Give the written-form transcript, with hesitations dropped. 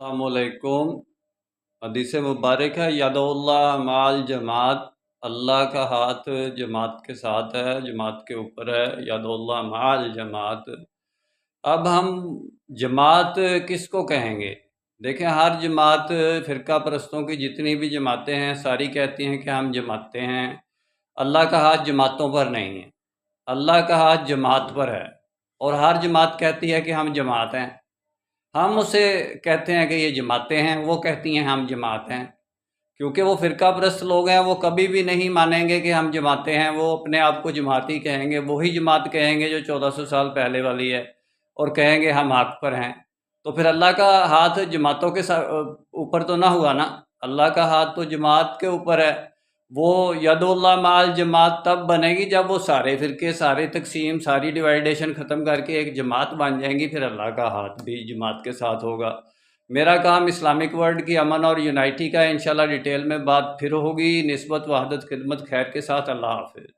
अस्सलामुअलैकुम। हदीस मुबारक है, यदुल्लाह माल जमात, अल्लाह का हाथ जमात के साथ है, जमात के ऊपर है। यदुल्लाह माल जमात। अब हम जमात किसको कहेंगे? देखें, हर जमात, फ़िरका परस्तों की जितनी भी जमातें हैं सारी कहती हैं कि हम जमातें हैं। अल्लाह का हाथ जमातों पर नहीं है, अल्लाह का हाथ जमात पर है। और हर जमात कहती है कि हम जमात हैं। हम उसे कहते हैं कि ये जमातें हैं, वो कहती हैं हम जमात हैं। क्योंकि वो फ़िरका परस्त लोग हैं, वो कभी भी नहीं मानेंगे कि हम जमातें हैं। वो अपने आप को जमाती कहेंगे, वही जमात कहेंगे जो 1400 साल पहले वाली है, और कहेंगे हम हक पर हैं। तो फिर अल्लाह का हाथ जमातों के ऊपर तो ना हुआ ना। अल्लाह का हाथ तो जमात के ऊपर है। वो यदुल्लाह माल जमात तब बनेगी जब वो सारे फ़िरके, सारे तकसीम, सारी डिवाइडेशन ख़त्म करके एक जमात बन जाएंगी। फिर अल्लाह का हाथ भी जमात के साथ होगा। मेरा काम इस्लामिक वर्ल्ड की अमन और यूनाइटी का है। इंशाल्लाह डिटेल में बात फिर होगी। निस्बत, वहदत, खिदमत, खैर के साथ। अल्लाह हाफ़िज़।